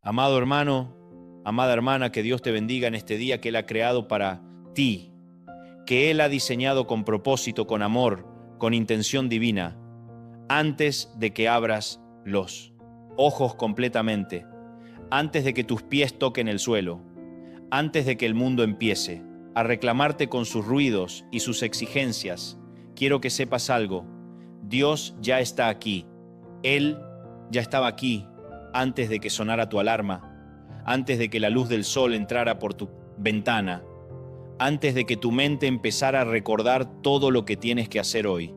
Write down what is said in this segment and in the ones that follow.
Amado hermano, amada hermana, que Dios te bendiga en este día que Él ha creado para ti, que Él ha diseñado con propósito, con amor, con intención divina, antes de que abras los ojos completamente, antes de que tus pies toquen el suelo, antes de que el mundo empiece a reclamarte con sus ruidos y sus exigencias. Quiero que sepas algo: Dios ya está aquí. Él ya estaba aquí antes de que sonara tu alarma, antes de que la luz del sol entrara por tu ventana, antes de que tu mente empezara a recordar todo lo que tienes que hacer hoy.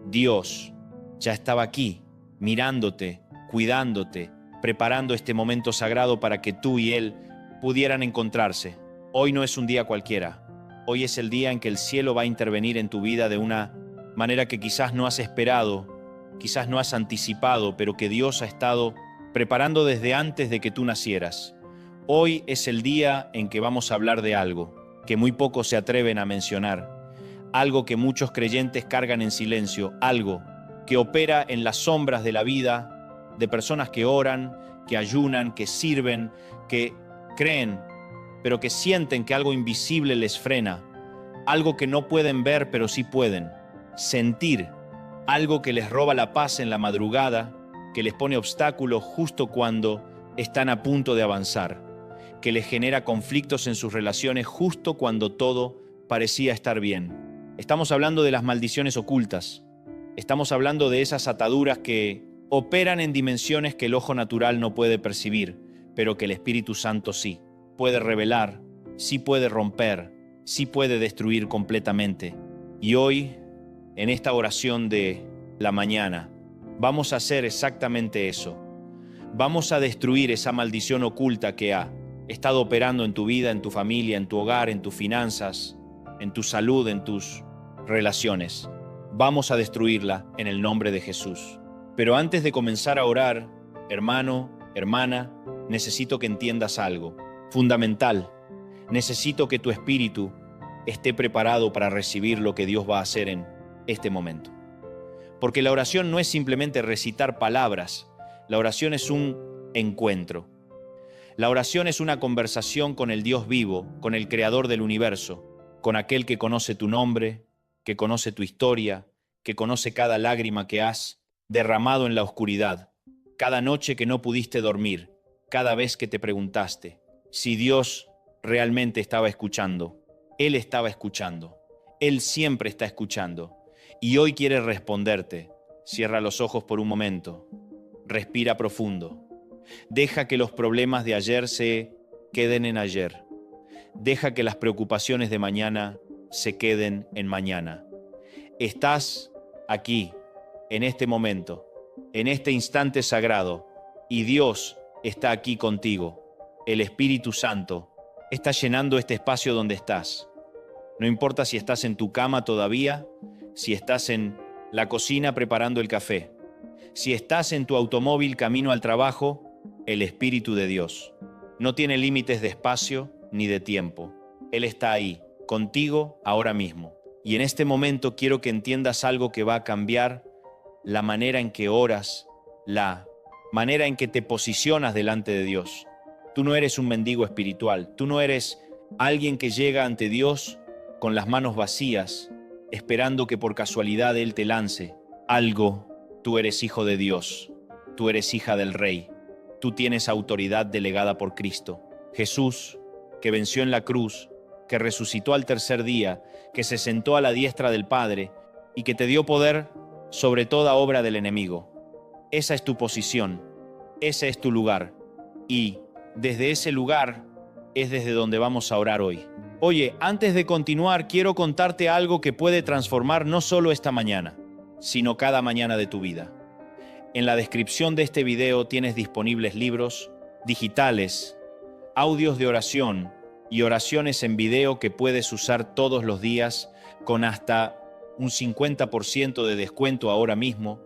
Dios ya estaba aquí, mirándote, cuidándote, preparando este momento sagrado para que tú y Él pudieran encontrarse. Hoy no es un día cualquiera. Hoy es el día en que el cielo va a intervenir en tu vida de una manera que quizás no has esperado, quizás no has anticipado, pero que Dios ha estado preparando desde antes de que tú nacieras. Hoy es el día en que vamos a hablar de algo que muy pocos se atreven a mencionar, algo que muchos creyentes cargan en silencio, algo que opera en las sombras de la vida de personas que oran, que ayunan, que sirven, que creen, pero que sienten que algo invisible les frena, algo que no pueden ver pero sí pueden sentir, algo que les roba la paz en la madrugada, que les pone obstáculos justo cuando están a punto de avanzar, que les genera conflictos en sus relaciones justo cuando todo parecía estar bien. Estamos hablando de las maldiciones ocultas. Estamos hablando de esas ataduras que operan en dimensiones que el ojo natural no puede percibir, pero que el Espíritu Santo sí puede revelar, sí puede romper, sí puede destruir completamente. Y hoy, en esta oración de la mañana, vamos a hacer exactamente eso. Vamos a destruir esa maldición oculta que ha estado operando en tu vida, en tu familia, en tu hogar, en tus finanzas, en tu salud, en tus relaciones. Vamos a destruirla en el nombre de Jesús. Pero antes de comenzar a orar, hermano, hermana, necesito que entiendas algo fundamental. Necesito que tu espíritu esté preparado para recibir lo que Dios va a hacer en este momento. Porque la oración no es simplemente recitar palabras, la oración es un encuentro. La oración es una conversación con el Dios vivo, con el Creador del universo, con aquel que conoce tu nombre, que conoce tu historia, que conoce cada lágrima que has derramado en la oscuridad, cada noche que no pudiste dormir, cada vez que te preguntaste si Dios realmente estaba escuchando. Él estaba escuchando. Él siempre está escuchando. Y hoy quiere responderte. Cierra los ojos por un momento. Respira profundo. Deja que los problemas de ayer se queden en ayer. Deja que las preocupaciones de mañana se queden en mañana. Estás aquí, en este momento, en este instante sagrado, y Dios está aquí contigo. El Espíritu Santo está llenando este espacio donde estás. No importa si estás en tu cama todavía, si estás en la cocina preparando el café, si estás en tu automóvil camino al trabajo, el Espíritu de Dios no tiene límites de espacio ni de tiempo. Él está ahí, contigo ahora mismo. Y en este momento quiero que entiendas algo que va a cambiar la manera en que oras, la manera en que te posicionas delante de Dios. Tú no eres un mendigo espiritual, tú no eres alguien que llega ante Dios con las manos vacías, esperando que por casualidad Él te lance algo. Tú eres hijo de Dios, tú eres hija del Rey, tú tienes autoridad delegada por Cristo. Jesús, que venció en la cruz, que resucitó al tercer día, que se sentó a la diestra del Padre y que te dio poder sobre toda obra del enemigo. Esa es tu posición, ese es tu lugar, y desde ese lugar es desde donde vamos a orar hoy. Oye, antes de continuar, quiero contarte algo que puede transformar no solo esta mañana, sino cada mañana de tu vida. En la descripción de este video tienes disponibles libros digitales, audios de oración y oraciones en video que puedes usar todos los días con hasta un 50% de descuento ahora mismo.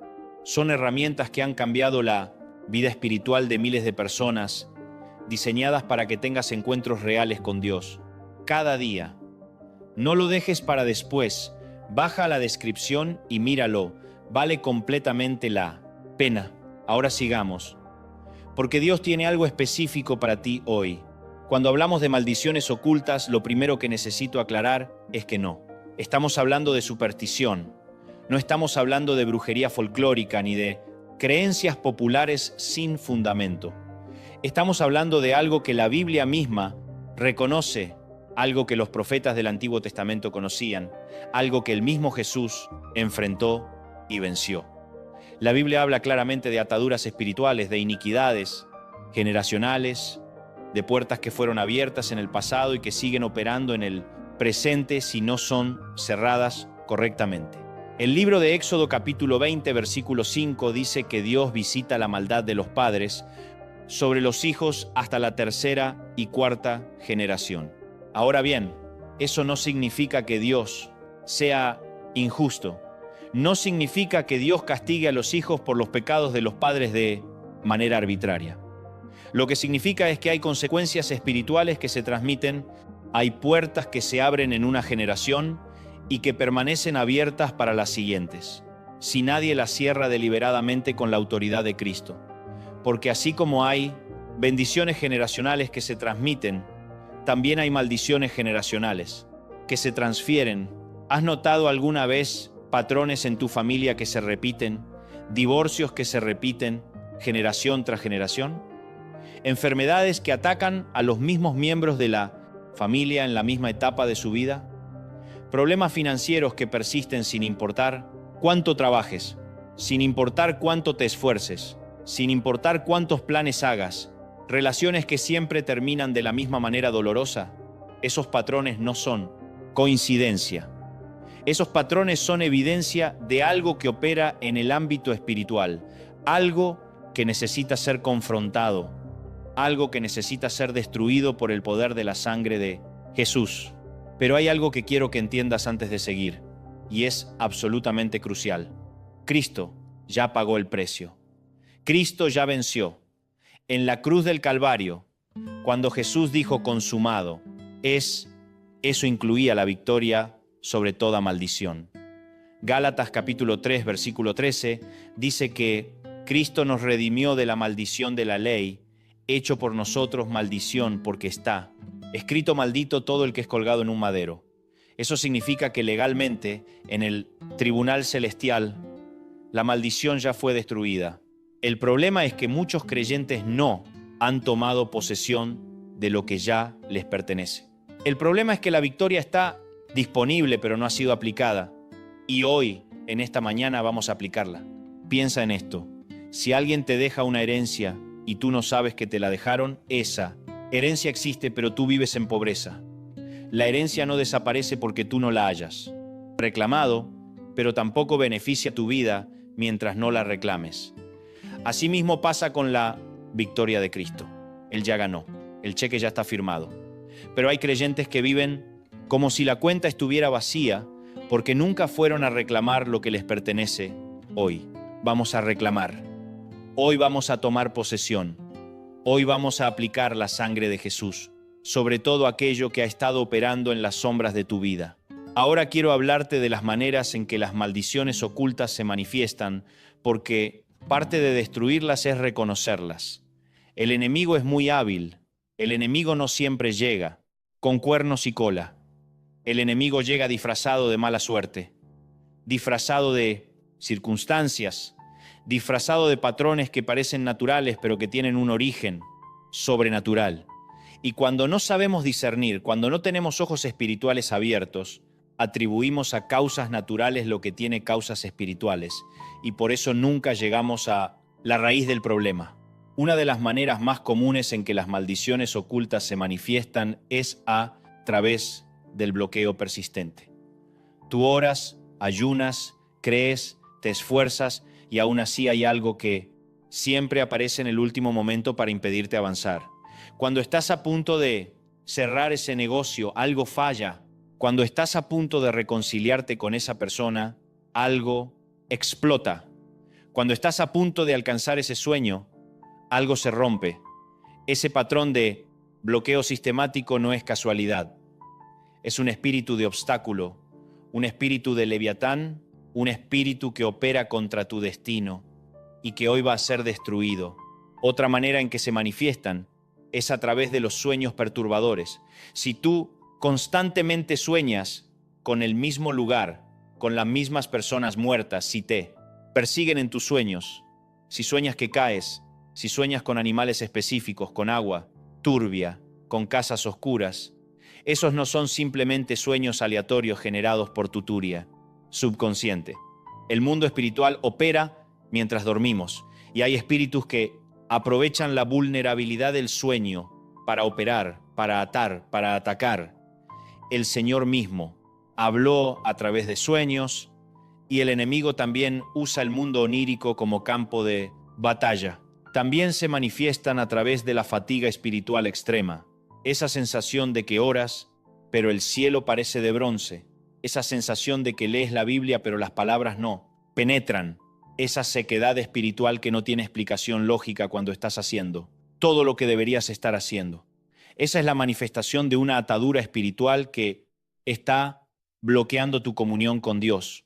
Son herramientas que han cambiado la vida espiritual de miles de personas, diseñadas para que tengas encuentros reales con Dios cada día. No lo dejes para después. Baja la descripción y míralo. Vale completamente la pena. Ahora sigamos. porque Dios tiene algo específico para ti hoy. Cuando hablamos de maldiciones ocultas, lo primero que necesito aclarar es que no. Estamos hablando de superstición. No estamos hablando de brujería folclórica ni de creencias populares sin fundamento. Estamos hablando de algo que la Biblia misma reconoce, algo que los profetas del Antiguo Testamento conocían, algo que el mismo Jesús enfrentó y venció. La Biblia habla claramente de ataduras espirituales, de iniquidades generacionales, de puertas que fueron abiertas en el pasado y que siguen operando en el presente si no son cerradas correctamente. El libro de Éxodo capítulo 20, versículo 5 dice que Dios visita la maldad de los padres sobre los hijos hasta la tercera y cuarta generación. Ahora bien, eso no significa que Dios sea injusto. No significa que Dios castigue a los hijos por los pecados de los padres de manera arbitraria. Lo que significa es que hay consecuencias espirituales que se transmiten, hay puertas que se abren en una generación y que permanecen abiertas para las siguientes, si nadie las cierra deliberadamente con la autoridad de Cristo. Porque así como hay bendiciones generacionales que se transmiten, también hay maldiciones generacionales que se transfieren. ¿Has notado alguna vez patrones en tu familia que se repiten, divorcios que se repiten generación tras generación? Enfermedades que atacan a los mismos miembros de la familia en la misma etapa de su vida. Problemas financieros que persisten sin importar cuánto trabajes, sin importar cuánto te esfuerces, sin importar cuántos planes hagas. Relaciones que siempre terminan de la misma manera dolorosa. Esos patrones no son coincidencia. Esos patrones son evidencia de algo que opera en el ámbito espiritual, algo que necesita ser confrontado, algo que necesita ser destruido por el poder de la sangre de Jesús. Pero hay algo que quiero que entiendas antes de seguir, y es absolutamente crucial. Cristo ya pagó el precio. Cristo ya venció. En la cruz del Calvario, cuando Jesús dijo consumado, eso incluía la victoria sobre toda maldición. Gálatas capítulo 3, versículo 13, dice que Cristo nos redimió de la maldición de la ley, hecho por nosotros maldición, porque está escrito maldito todo el que es colgado en un madero. Eso significa que legalmente, en el tribunal celestial, la maldición ya fue destruida. El problema es que muchos creyentes no han tomado posesión de lo que ya les pertenece. El problema es que la victoria está disponible, pero no ha sido aplicada. Y hoy, en esta mañana, vamos a aplicarla. Piensa en esto. Si alguien te deja una herencia y tú no sabes que te la dejaron, esa herencia existe, pero tú vives en pobreza. La herencia no desaparece porque tú no la hayas reclamado, pero tampoco beneficia tu vida mientras no la reclames. Asimismo pasa con la victoria de Cristo. Él ya ganó, el cheque ya está firmado. Pero hay creyentes que viven como si la cuenta estuviera vacía porque nunca fueron a reclamar lo que les pertenece. Hoy vamos a reclamar. Hoy vamos a tomar posesión. Hoy vamos a aplicar la sangre de Jesús sobre todo aquello que ha estado operando en las sombras de tu vida. Ahora quiero hablarte de las maneras en que las maldiciones ocultas se manifiestan, porque parte de destruirlas es reconocerlas. El enemigo es muy hábil. El enemigo no siempre llega con cuernos y cola. El enemigo llega disfrazado de mala suerte, disfrazado de circunstancias, disfrazado de patrones que parecen naturales pero que tienen un origen sobrenatural. Y cuando no sabemos discernir, cuando no tenemos ojos espirituales abiertos, atribuimos a causas naturales lo que tiene causas espirituales, y por eso nunca llegamos a la raíz del problema. Una de las maneras más comunes en que las maldiciones ocultas se manifiestan es a través del bloqueo persistente. Tú oras, ayunas, crees, te esfuerzas y aún así hay algo que siempre aparece en el último momento para impedirte avanzar. Cuando estás a punto de cerrar ese negocio, algo falla. Cuando estás a punto de reconciliarte con esa persona, algo explota. Cuando estás a punto de alcanzar ese sueño, algo se rompe. Ese patrón de bloqueo sistemático no es casualidad. Es un espíritu de obstáculo, un espíritu de Leviatán, un espíritu que opera contra tu destino y que hoy va a ser destruido Otra manera en que se manifiestan es a través de los sueños perturbadores. Si tú constantemente sueñas con el mismo lugar, con las mismas personas muertas, si te persiguen en tus sueños, si sueñas que caes, si sueñas con animales específicos, con agua turbia, con casas oscuras, esos no son simplemente sueños aleatorios generados por tu turia subconsciente. El mundo espiritual opera mientras dormimos y hay espíritus que aprovechan la vulnerabilidad del sueño para operar, para atar, para atacar. El Señor mismo habló a través de sueños y el enemigo también usa el mundo onírico como campo de batalla. También se manifiestan a través de la fatiga espiritual extrema, esa sensación de que oras, pero el cielo parece de bronce, esa sensación de que lees la Biblia pero las palabras no penetran, esa sequedad espiritual que no tiene explicación lógica cuando estás haciendo todo lo que deberías estar haciendo. Esa es la manifestación de una atadura espiritual que está bloqueando tu comunión con Dios.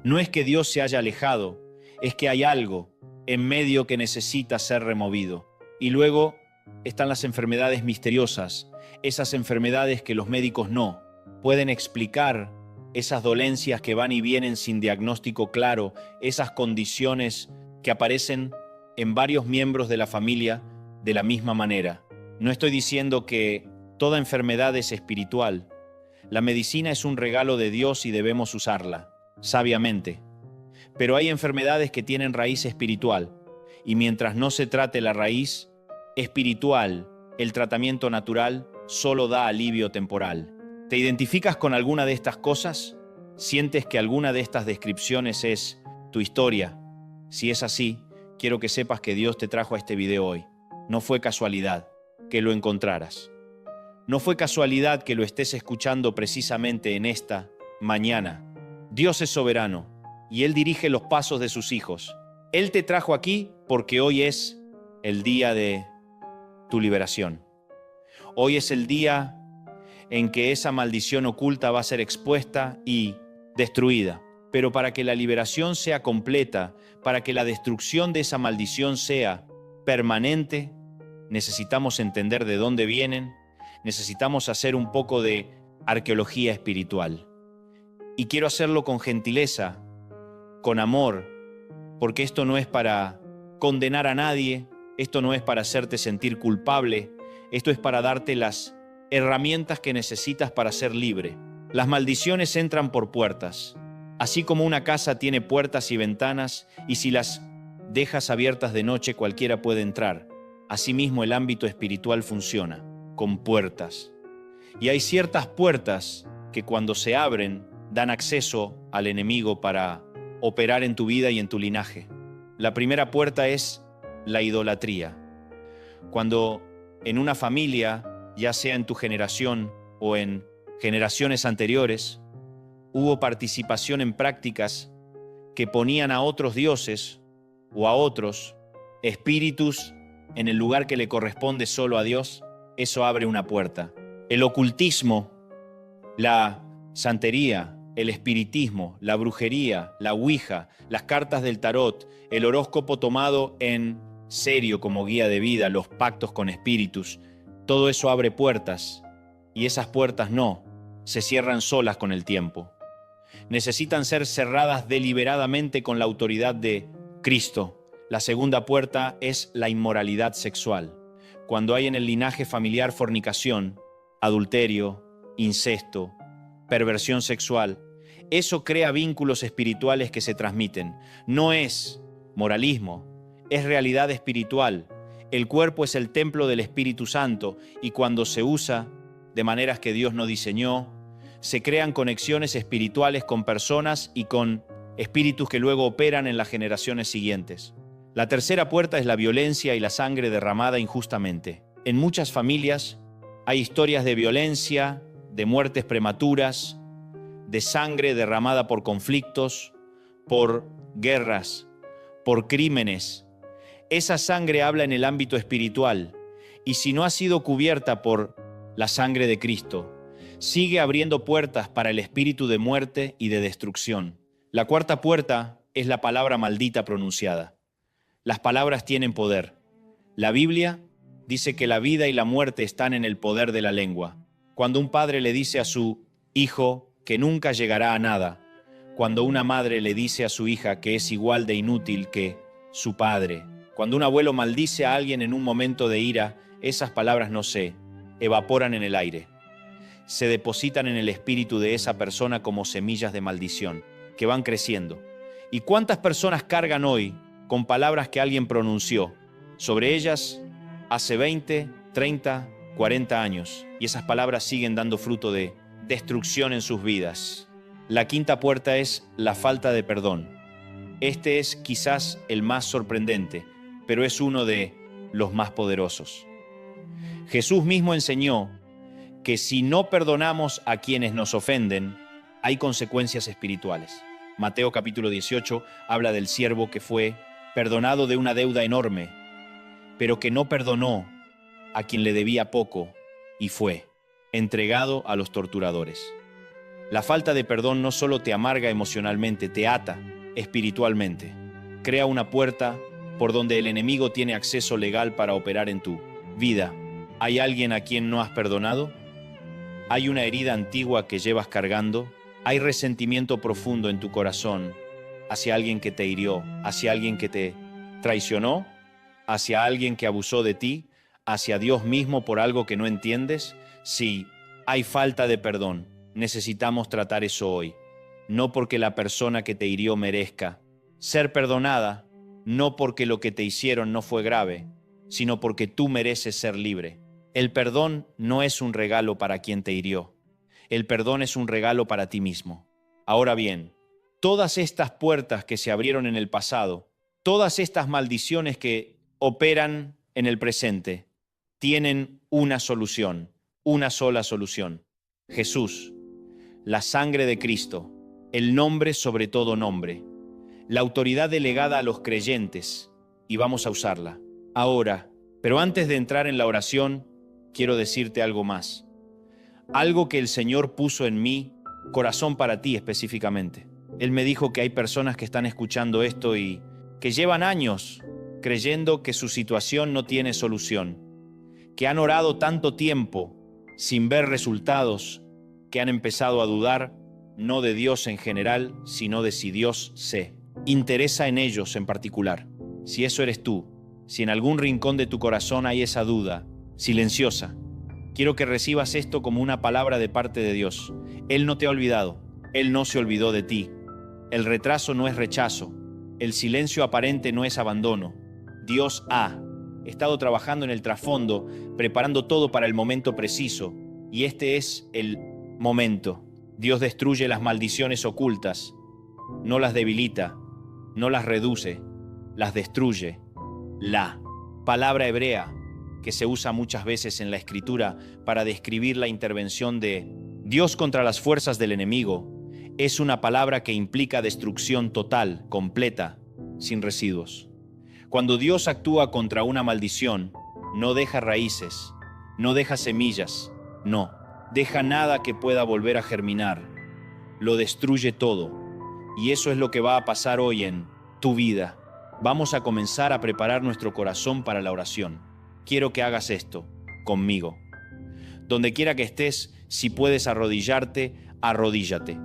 No es que Dios se haya alejado, es que hay algo en medio que necesita ser removido. Y luego están las enfermedades misteriosas, esas enfermedades que los médicos no pueden explicar, esas dolencias que van y vienen sin diagnóstico claro, esas condiciones que aparecen en varios miembros de la familia de la misma manera. No estoy diciendo que toda enfermedad es espiritual. La medicina es un regalo de Dios y debemos usarla sabiamente. Pero hay enfermedades que tienen raíz espiritual, y mientras no se trate la raíz espiritual, el tratamiento natural solo da alivio temporal. ¿Te identificas con alguna de estas cosas? ¿Sientes que alguna de estas descripciones es tu historia? Si es así, quiero que sepas que Dios te trajo a este video hoy. No fue casualidad que lo encontraras. No fue casualidad que lo estés escuchando precisamente en esta mañana. Dios es soberano y Él dirige los pasos de sus hijos. Él te trajo aquí porque hoy es el día de tu liberación. Hoy es el día en que esa maldición oculta va a ser expuesta y destruida. Pero para que la liberación sea completa, para que la destrucción de esa maldición sea permanente, necesitamos entender de dónde vienen, necesitamos hacer un poco de arqueología espiritual. Y quiero hacerlo con gentileza, con amor, porque esto no es para condenar a nadie, esto no es para hacerte sentir culpable, esto es para darte las herramientas que necesitas para ser libre. Las maldiciones entran por puertas. Así como una casa tiene puertas y ventanas, y si las dejas abiertas de noche cualquiera puede entrar, asimismo el ámbito espiritual funciona, con puertas. Y hay ciertas puertas que cuando se abren dan acceso al enemigo para operar en tu vida y en tu linaje. La primera puerta es la idolatría. Cuando en una familia, ya sea en tu generación o en generaciones anteriores, hubo participación en prácticas que ponían a otros dioses o a otros espíritus en el lugar que le corresponde solo a Dios, eso abre una puerta. El ocultismo, la santería, el espiritismo, la brujería, la ouija, las cartas del tarot, el horóscopo tomado en serio como guía de vida, los pactos con espíritus, todo eso abre puertas y esas puertas no se cierran solas con el tiempo. Necesitan ser cerradas deliberadamente con la autoridad de Cristo. La segunda puerta es la inmoralidad sexual. Cuando hay en el linaje familiar fornicación, adulterio, incesto, perversión sexual, eso crea vínculos espirituales que se transmiten. No es moralismo, es realidad espiritual. El cuerpo es el templo del Espíritu Santo y cuando se usa de maneras que Dios no diseñó, se crean conexiones espirituales con personas y con espíritus que luego operan en las generaciones siguientes. La tercera puerta es la violencia y la sangre derramada injustamente. En muchas familias hay historias de violencia, de muertes prematuras, de sangre derramada por conflictos, por guerras, por crímenes. Esa sangre habla en el ámbito espiritual y si no ha sido cubierta por la sangre de Cristo, sigue abriendo puertas para el espíritu de muerte y de destrucción. La cuarta puerta es la palabra maldita pronunciada. Las palabras tienen poder. La Biblia dice que la vida y la muerte están en el poder de la lengua. Cuando un padre le dice a su hijo que nunca llegará a nada, cuando una madre le dice a su hija que es igual de inútil que su padre, cuando un abuelo maldice a alguien en un momento de ira, esas palabras no se evaporan en el aire. Se depositan en el espíritu de esa persona como semillas de maldición, que van creciendo. ¿Y cuántas personas cargan hoy con palabras que alguien pronunció sobre ellas hace 20, 30, 40 años? Y esas palabras siguen dando fruto de destrucción en sus vidas. La quinta puerta es la falta de perdón. Este es quizás el más sorprendente, pero es uno de los más poderosos. Jesús mismo enseñó que si no perdonamos a quienes nos ofenden, hay consecuencias espirituales. Mateo capítulo 18 habla del siervo que fue perdonado de una deuda enorme, pero que no perdonó a quien le debía poco y fue entregado a los torturadores. La falta de perdón no solo te amarga emocionalmente, te ata espiritualmente. Crea una puerta por donde el enemigo tiene acceso legal para operar en tu vida. ¿Hay alguien a quien no has perdonado? ¿Hay una herida antigua que llevas cargando? ¿Hay resentimiento profundo en tu corazón hacia alguien que te hirió, hacia alguien que te traicionó, hacia alguien que abusó de ti, hacia Dios mismo por algo que no entiendes? Sí, hay falta de perdón. Necesitamos tratar eso hoy. No porque la persona que te hirió merezca ser perdonada, no porque lo que te hicieron no fue grave, sino porque tú mereces ser libre. El perdón no es un regalo para quien te hirió. El perdón es un regalo para ti mismo. Ahora bien, todas estas puertas que se abrieron en el pasado, todas estas maldiciones que operan en el presente, tienen una solución, una sola solución. Jesús, la sangre de Cristo, el nombre sobre todo nombre, la autoridad delegada a los creyentes, y vamos a usarla. Ahora, pero antes de entrar en la oración, quiero decirte algo más. Algo que el Señor puso en mi corazón para ti específicamente. Él me dijo que hay personas que están escuchando esto y que llevan años creyendo que su situación no tiene solución, que han orado tanto tiempo sin ver resultados, que han empezado a dudar no de Dios en general, sino de si Dios se interesa en ellos en particular. Si eso eres tú, si en algún rincón de tu corazón hay esa duda silenciosa, quiero que recibas esto como una palabra de parte de Dios. Él no te ha olvidado, Él no se olvidó de ti. El retraso no es rechazo, el silencio aparente no es abandono. Dios ha estado trabajando en el trasfondo, preparando todo para el momento preciso, y este es el momento. Dios destruye las maldiciones ocultas, no las debilita, no las reduce, las destruye. La palabra hebrea que se usa muchas veces en la Escritura para describir la intervención de Dios contra las fuerzas del enemigo, es una palabra que implica destrucción total, completa, sin residuos. Cuando Dios actúa contra una maldición, no deja raíces, no deja semillas, no deja nada que pueda volver a germinar, lo destruye todo. Y eso es lo que va a pasar hoy en tu vida. Vamos a comenzar a preparar nuestro corazón para la oración. Quiero que hagas esto conmigo. Donde quiera que estés, si puedes arrodillarte, arrodíllate.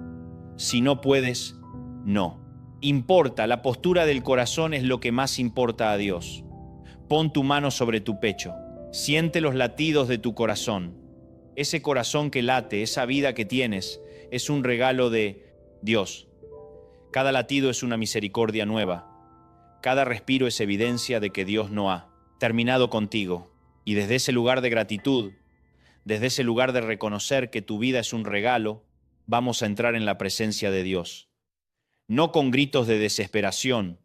Si no puedes, no. Importa, la postura del corazón es lo que más importa a Dios. Pon tu mano sobre tu pecho. Siente los latidos de tu corazón. Ese corazón que late, esa vida que tienes, es un regalo de Dios. Cada latido es una misericordia nueva. Cada respiro es evidencia de que Dios no ha terminado contigo. Y desde ese lugar de gratitud, desde ese lugar de reconocer que tu vida es un regalo, vamos a entrar en la presencia de Dios. No con gritos de desesperación,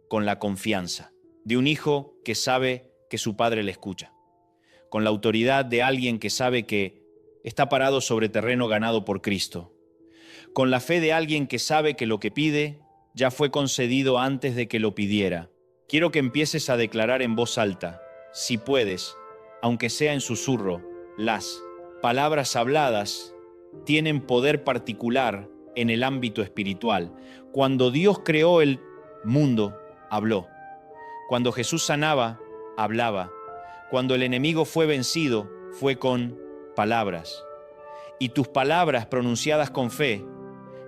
con la confianza de un hijo que sabe que su padre le escucha, con la autoridad de alguien que sabe que está parado sobre terreno ganado por Cristo, con la fe de alguien que sabe que lo que pide ya fue concedido antes de que lo pidiera. Quiero que empieces a declarar en voz alta, si puedes, aunque sea en susurro, las palabras habladas tienen poder particular en el ámbito espiritual. Cuando Dios creó el mundo, habló. Cuando Jesús sanaba, hablaba. Cuando el enemigo fue vencido, fue con palabras. Y tus palabras pronunciadas con fe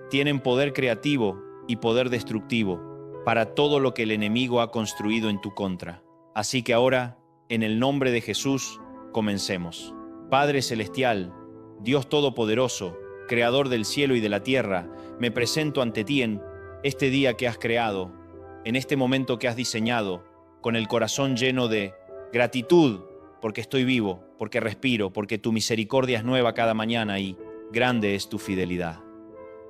tienen poder creativo y poder destructivo para todo lo que el enemigo ha construido en tu contra. Así que ahora, en el nombre de Jesús, comencemos. Padre Celestial, Dios Todopoderoso, Creador del cielo y de la tierra, me presento ante ti en este día que has creado, en este momento que has diseñado, con el corazón lleno de gratitud, porque estoy vivo, porque respiro, porque tu misericordia es nueva cada mañana y grande es tu fidelidad.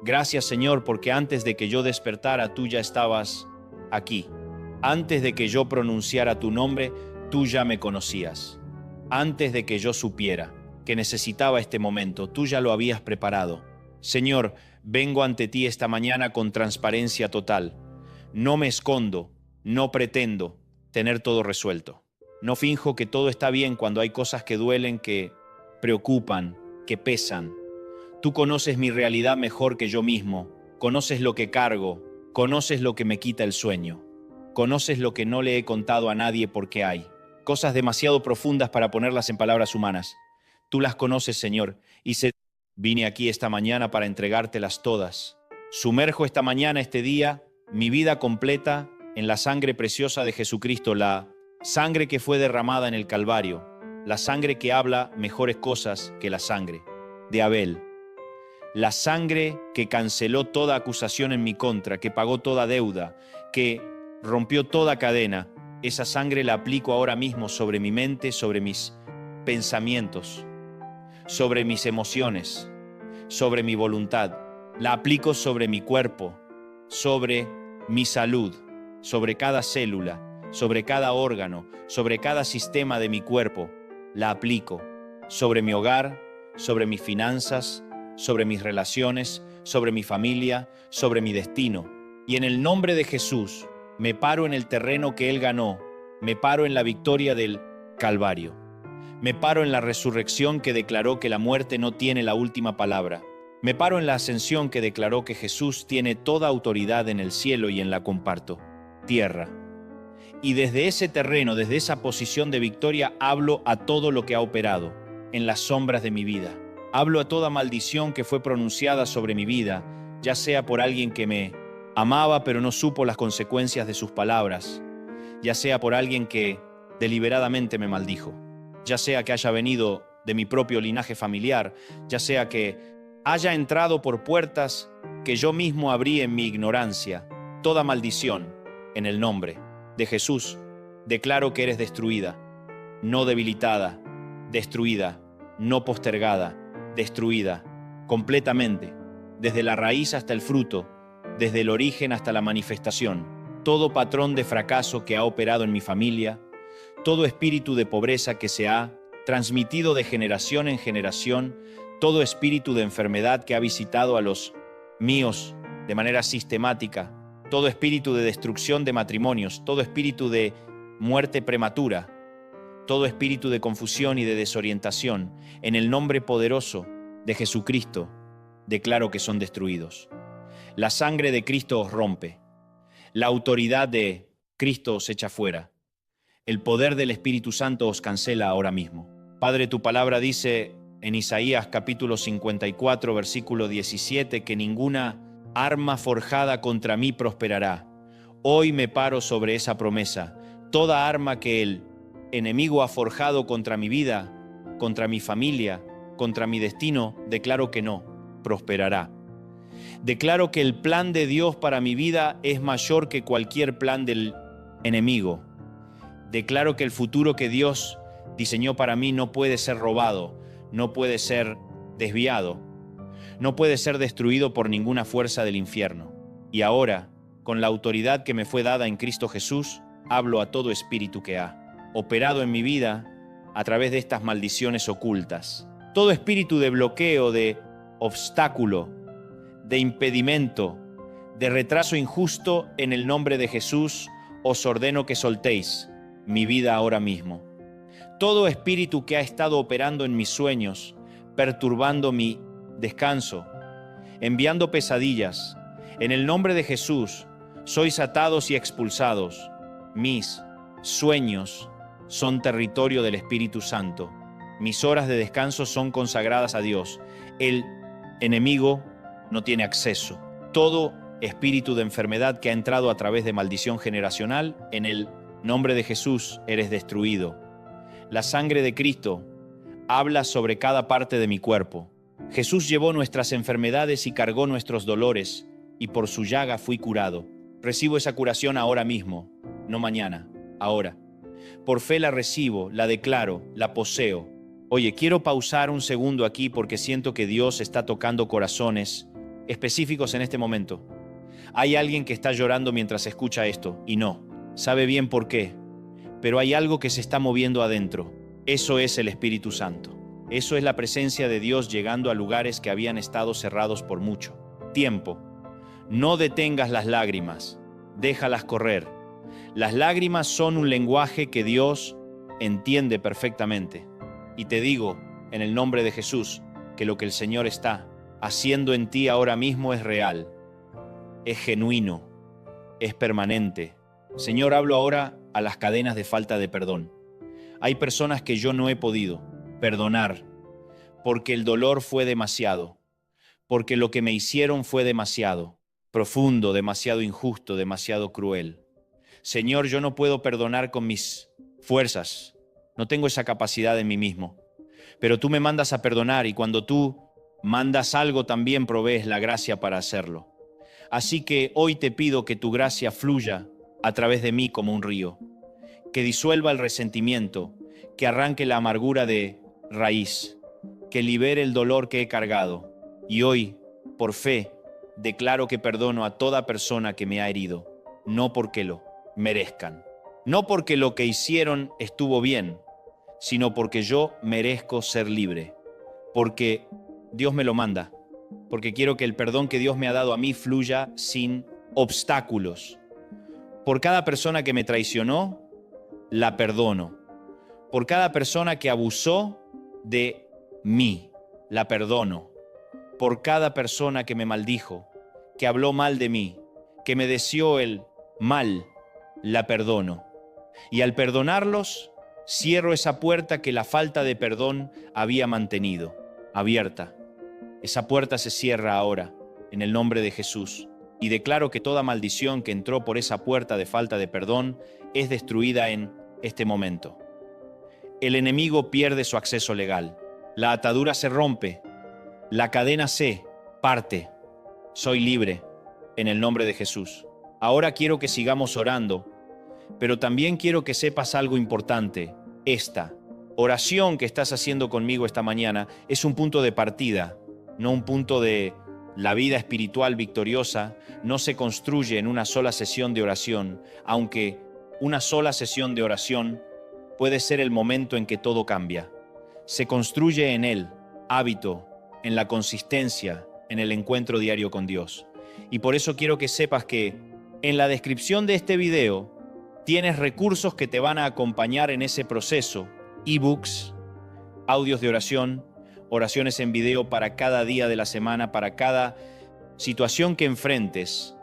Gracias, Señor, porque antes de que yo despertara, tú ya estabas aquí. Antes de que yo pronunciara tu nombre, tú ya me conocías. Antes de que yo supiera que necesitaba este momento, tú ya lo habías preparado. Señor, vengo ante ti esta mañana con transparencia total. No me escondo, no pretendo tener todo resuelto. No finjo que todo está bien cuando hay cosas que duelen, que preocupan, que pesan. Tú conoces mi realidad mejor que yo mismo. Conoces lo que cargo, conoces lo que me quita el sueño. Conoces lo que no le he contado a nadie porque hay cosas demasiado profundas para ponerlas en palabras humanas. Tú las conoces, Señor, y vine aquí esta mañana para entregártelas todas. Sumerjo esta mañana, este día, mi vida completa en la sangre preciosa de Jesucristo, la sangre que fue derramada en el Calvario, la sangre que habla mejores cosas que la sangre de Abel, la sangre que canceló toda acusación en mi contra, que pagó toda deuda, que rompió toda cadena. Esa sangre la aplico ahora mismo sobre mi mente, sobre mis pensamientos, sobre mis emociones, sobre mi voluntad. La aplico sobre mi cuerpo, sobre mi salud, sobre cada célula, sobre cada órgano, sobre cada sistema de mi cuerpo. La aplico sobre mi hogar, sobre mis finanzas, sobre mis relaciones, sobre mi familia, sobre mi destino. Y en el nombre de Jesús, me paro en el terreno que Él ganó, me paro en la victoria del Calvario, me paro en la resurrección que declaró que la muerte no tiene la última palabra, me paro en la ascensión que declaró que Jesús tiene toda autoridad en el cielo y en la comparto, tierra. Y desde ese terreno, desde esa posición de victoria, hablo a todo lo que ha operado en las sombras de mi vida. Hablo a toda maldición que fue pronunciada sobre mi vida, ya sea por alguien que me amaba pero no supo las consecuencias de sus palabras, ya sea por alguien que deliberadamente me maldijo, ya sea que haya venido de mi propio linaje familiar, ya sea que haya entrado por puertas que yo mismo abrí en mi ignorancia. Toda maldición, en el nombre de Jesús, declaro que eres destruida, no debilitada, destruida, no postergada, destruida, completamente, desde la raíz hasta el fruto, desde el origen hasta la manifestación. Todo patrón de fracaso que ha operado en mi familia, todo espíritu de pobreza que se ha transmitido de generación en generación, todo espíritu de enfermedad que ha visitado a los míos de manera sistemática, todo espíritu de destrucción de matrimonios, todo espíritu de muerte prematura, todo espíritu de confusión y de desorientación, en el nombre poderoso de Jesucristo, declaro que son destruidos. La sangre de Cristo os rompe. La autoridad de Cristo os echa fuera. El poder del Espíritu Santo os cancela ahora mismo. Padre, tu palabra dice en Isaías capítulo 54, versículo 17, que ninguna arma forjada contra mí prosperará. Hoy me paro sobre esa promesa. Toda arma que el enemigo ha forjado contra mi vida, contra mi familia, contra mi destino, declaro que no prosperará. Declaro que el plan de Dios para mi vida es mayor que cualquier plan del enemigo. Declaro que el futuro que Dios diseñó para mí no puede ser robado, no puede ser desviado, no puede ser destruido por ninguna fuerza del infierno. Y ahora, con la autoridad que me fue dada en Cristo Jesús, hablo a todo espíritu que ha operado en mi vida a través de estas maldiciones ocultas. Todo espíritu de bloqueo, de obstáculo, de impedimento, de retraso injusto, en el nombre de Jesús, os ordeno que soltéis mi vida ahora mismo. Todo espíritu que ha estado operando en mis sueños, perturbando mi descanso, enviando pesadillas, en el nombre de Jesús, sois atados y expulsados. Mis sueños son territorio del Espíritu Santo. Mis horas de descanso son consagradas a Dios. El enemigo no tiene acceso. Todo espíritu de enfermedad que ha entrado a través de maldición generacional, en el nombre de Jesús eres destruido. La sangre de Cristo habla sobre cada parte de mi cuerpo. Jesús llevó nuestras enfermedades y cargó nuestros dolores, y por su llaga fui curado. Recibo esa curación ahora mismo, no mañana, ahora. Por fe la recibo, la declaro, la poseo. Oye, quiero pausar un segundo aquí porque siento que Dios está tocando corazones específicos en este momento. Hay alguien que está llorando mientras escucha esto, y no, sabe bien por qué, pero hay algo que se está moviendo adentro. Eso es el Espíritu Santo. Eso es la presencia de Dios llegando a lugares que habían estado cerrados por mucho tiempo. No detengas las lágrimas, déjalas correr. Las lágrimas son un lenguaje que Dios entiende perfectamente. Y te digo, en el nombre de Jesús, que lo que el Señor está haciendo en ti ahora mismo es real, es genuino, es permanente. Señor, hablo ahora a las cadenas de falta de perdón. Hay personas que yo no he podido perdonar porque el dolor fue demasiado, porque lo que me hicieron fue demasiado profundo, demasiado injusto, demasiado cruel. Señor, yo no puedo perdonar con mis fuerzas, no tengo esa capacidad en mí mismo, pero tú me mandas a perdonar y cuando tú mandas algo también provees la gracia para hacerlo. Así que hoy te pido que tu gracia fluya a través de mí como un río, que disuelva el resentimiento, que arranque la amargura de raíz, que libere el dolor que he cargado. Y hoy, por fe, declaro que perdono a toda persona que me ha herido, no porque lo merezcan, no porque lo que hicieron estuvo bien, sino porque yo merezco ser libre, porque Dios me lo manda, porque quiero que el perdón que Dios me ha dado a mí fluya sin obstáculos. Por cada persona que me traicionó, la perdono. Por cada persona que abusó de mí, la perdono. Por cada persona que me maldijo, que habló mal de mí, que me deseó el mal, la perdono. Y al perdonarlos, cierro esa puerta que la falta de perdón había mantenido abierta. Esa puerta se cierra ahora, en el nombre de Jesús, y declaro que toda maldición que entró por esa puerta de falta de perdón es destruida en este momento. El enemigo pierde su acceso legal, la atadura se rompe, la cadena se parte. Soy libre, en el nombre de Jesús. Ahora quiero que sigamos orando, pero también quiero que sepas algo importante. Esta oración que estás haciendo conmigo esta mañana es un punto de partida, no un punto de la vida espiritual victoriosa. No se construye en una sola sesión de oración, aunque una sola sesión de oración puede ser el momento en que todo cambia. Se construye en el hábito, en la consistencia, en el encuentro diario con Dios. Y por eso quiero que sepas que en la descripción de este video tienes recursos que te van a acompañar en ese proceso, ebooks, audios de oración, oraciones en video para cada día de la semana, para cada situación que enfrentes,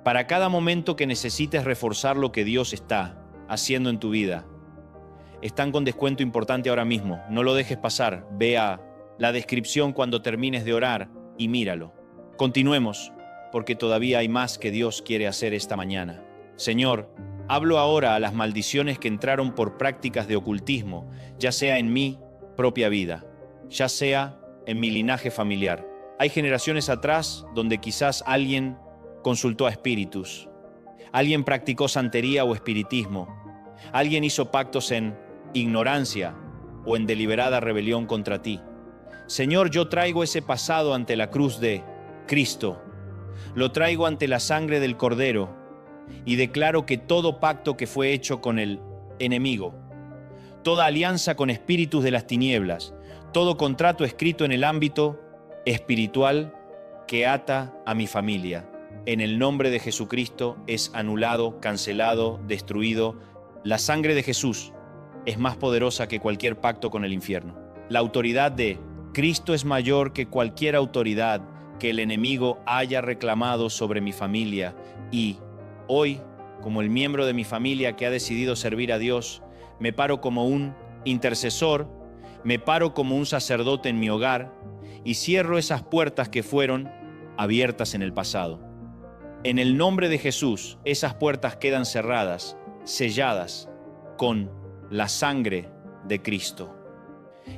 para cada momento que necesites reforzar lo que Dios está haciendo en tu vida. Están con descuento importante ahora mismo, no lo dejes pasar, ve a la descripción cuando termines de orar y míralo. Continuemos, porque todavía hay más que Dios quiere hacer esta mañana. Señor, hablo ahora a las maldiciones que entraron por prácticas de ocultismo, ya sea en mi propia vida, ya sea en mi linaje familiar. Hay generaciones atrás donde quizás alguien consultó a espíritus, alguien practicó santería o espiritismo, alguien hizo pactos en ignorancia o en deliberada rebelión contra ti. Señor, yo traigo ese pasado ante la cruz de Cristo, lo traigo ante la sangre del Cordero y declaro que todo pacto que fue hecho con el enemigo, toda alianza con espíritus de las tinieblas, todo contrato escrito en el ámbito espiritual que ata a mi familia, en el nombre de Jesucristo es anulado, cancelado, destruido. La sangre de Jesús es más poderosa que cualquier pacto con el infierno. La autoridad de Cristo es mayor que cualquier autoridad que el enemigo haya reclamado sobre mi familia. Y hoy, como el miembro de mi familia que ha decidido servir a Dios, me paro como un intercesor, me paro como un sacerdote en mi hogar y cierro esas puertas que fueron abiertas en el pasado. En el nombre de Jesús, esas puertas quedan cerradas, selladas con la sangre de Cristo.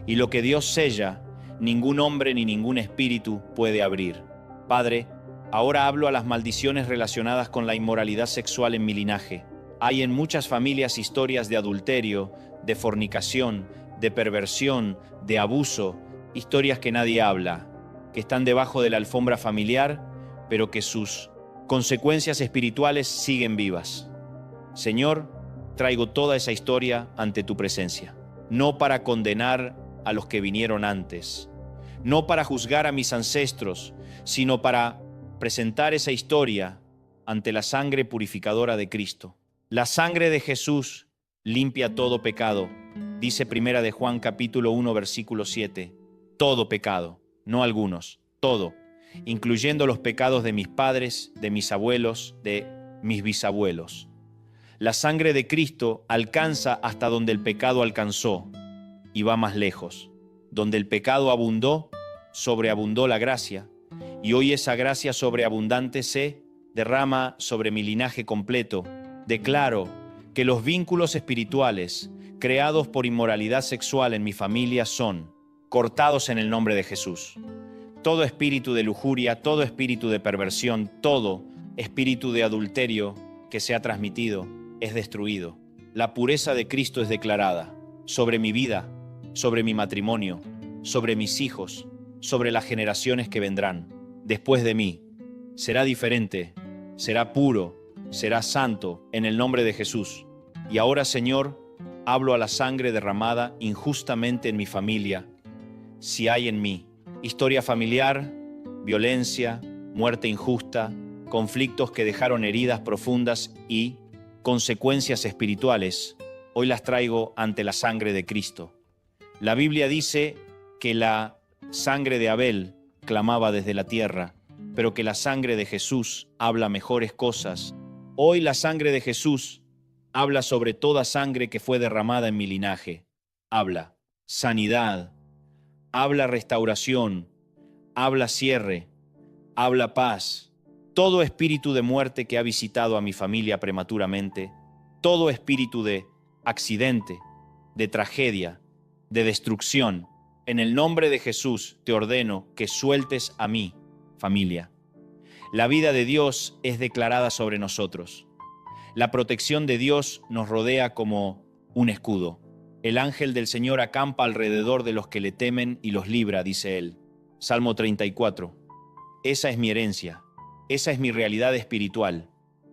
Y lo que Dios sella, ningún hombre ni ningún espíritu puede abrir. Padre, ahora hablo a las maldiciones relacionadas con la inmoralidad sexual en mi linaje. Hay en muchas familias historias de adulterio, de fornicación, de perversión, de abuso, historias que nadie habla, que están debajo de la alfombra familiar, pero que sus consecuencias espirituales siguen vivas. Señor, traigo toda esa historia ante tu presencia, no para condenar a los que vinieron antes, no para juzgar a mis ancestros, sino para presentar esa historia ante la sangre purificadora de Cristo. La sangre de Jesús limpia todo pecado, dice Primera de Juan capítulo 1 versículo 7. Todo pecado, no algunos, todo, incluyendo los pecados de mis padres, de mis abuelos, de mis bisabuelos. La sangre de Cristo alcanza hasta donde el pecado alcanzó y va más lejos. Donde el pecado abundó, sobreabundó la gracia, y hoy esa gracia sobreabundante se derrama sobre mi linaje completo. Declaro que los vínculos espirituales creados por inmoralidad sexual en mi familia son cortados en el nombre de Jesús. Todo espíritu de lujuria, todo espíritu de perversión, todo espíritu de adulterio que se ha transmitido es destruido. La pureza de Cristo es declarada sobre mi vida, sobre mi matrimonio, sobre mis hijos, sobre las generaciones que vendrán después de mí. Será diferente, será puro, será santo en el nombre de Jesús. Y ahora, Señor, hablo a la sangre derramada injustamente en mi familia. Si hay en mí historia familiar, violencia, muerte injusta, conflictos que dejaron heridas profundas y consecuencias espirituales, hoy las traigo ante la sangre de Cristo. La Biblia dice que la sangre de Abel clamaba desde la tierra, pero que la sangre de Jesús habla mejores cosas. Hoy la sangre de Jesús habla sobre toda sangre que fue derramada en mi linaje. Habla sanidad, habla restauración, habla cierre, habla paz. Todo espíritu de muerte que ha visitado a mi familia prematuramente, todo espíritu de accidente, de tragedia, de destrucción, en el nombre de Jesús te ordeno que sueltes a mi familia. La vida de Dios es declarada sobre nosotros. La protección de Dios nos rodea como un escudo. El ángel del Señor acampa alrededor de los que le temen y los libra, dice él. Salmo 34. Esa es mi herencia, esa es mi realidad espiritual,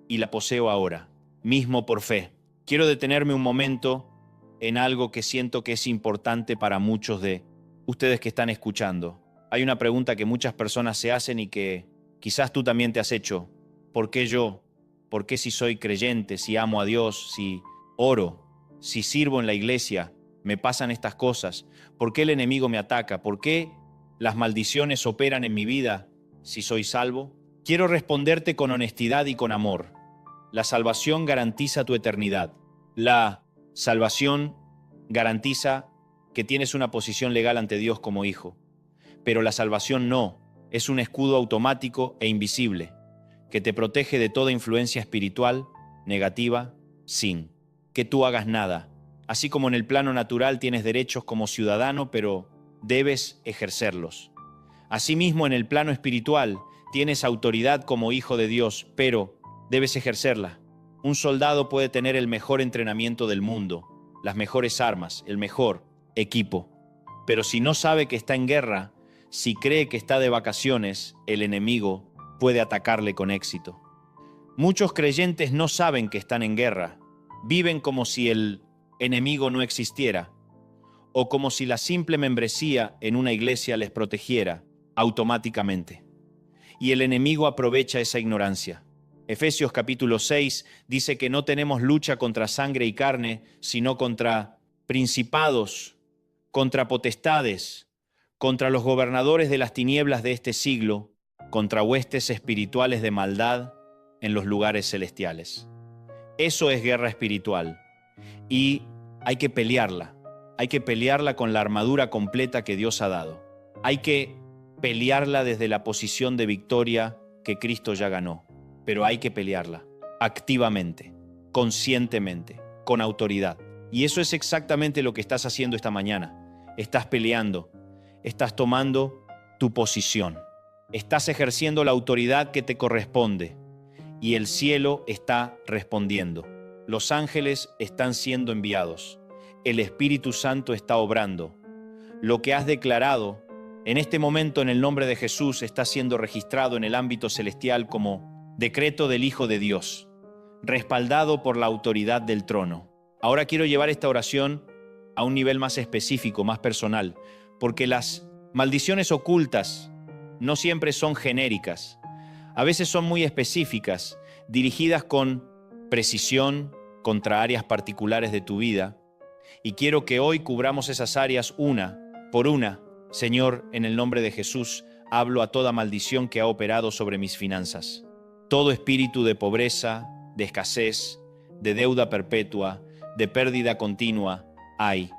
y la poseo ahora, mismo por fe. Quiero detenerme un momento en algo que siento que es importante para muchos de ustedes que están escuchando. Hay una pregunta que muchas personas se hacen y que quizás tú también te has hecho. ¿Por qué yo? ¿Por qué si soy creyente, si amo a Dios, si oro, si sirvo en la iglesia, me pasan estas cosas? ¿Por qué el enemigo me ataca? ¿Por qué las maldiciones operan en mi vida si soy salvo? Quiero responderte con honestidad y con amor. La salvación garantiza tu eternidad. La salvación garantiza que tienes una posición legal ante Dios como hijo. Pero la salvación no, es un escudo automático e invisible que te protege de toda influencia espiritual negativa sin que tú hagas nada. Así como en el plano natural tienes derechos como ciudadano, pero debes ejercerlos. Asimismo, en el plano espiritual tienes autoridad como hijo de Dios, pero debes ejercerla. Un soldado puede tener el mejor entrenamiento del mundo, las mejores armas, el mejor equipo. Pero si no sabe que está en guerra, si cree que está de vacaciones, el enemigo puede atacarle con éxito. Muchos creyentes no saben que están en guerra. Viven como si el enemigo no existiera, o como si la simple membresía en una iglesia les protegiera automáticamente. Y el enemigo aprovecha esa ignorancia. Efesios capítulo 6 dice que no tenemos lucha contra sangre y carne, sino contra principados, contra potestades, contra los gobernadores de las tinieblas de este siglo, contra huestes espirituales de maldad en los lugares celestiales. Eso es guerra espiritual. Y hay que pelearla. Hay que pelearla con la armadura completa que Dios ha dado. Hay que pelearla desde la posición de victoria que Cristo ya ganó. Pero hay que pelearla activamente, conscientemente, con autoridad. Y eso es exactamente lo que estás haciendo esta mañana. Estás peleando, estás tomando tu posición, estás ejerciendo la autoridad que te corresponde y el cielo está respondiendo. Los ángeles están siendo enviados. El Espíritu Santo está obrando. Lo que has declarado en este momento en el nombre de Jesús está siendo registrado en el ámbito celestial como decreto del Hijo de Dios, respaldado por la autoridad del trono. Ahora quiero llevar esta oración a un nivel más específico, más personal, porque las maldiciones ocultas no siempre son genéricas. A veces son muy específicas, dirigidas con precisión contra áreas particulares de tu vida. Y quiero que hoy cubramos esas áreas una por una. Señor, en el nombre de Jesús, hablo a toda maldición que ha operado sobre mis finanzas. Todo espíritu de pobreza, de escasez, de deuda perpetua, de pérdida continua, hay.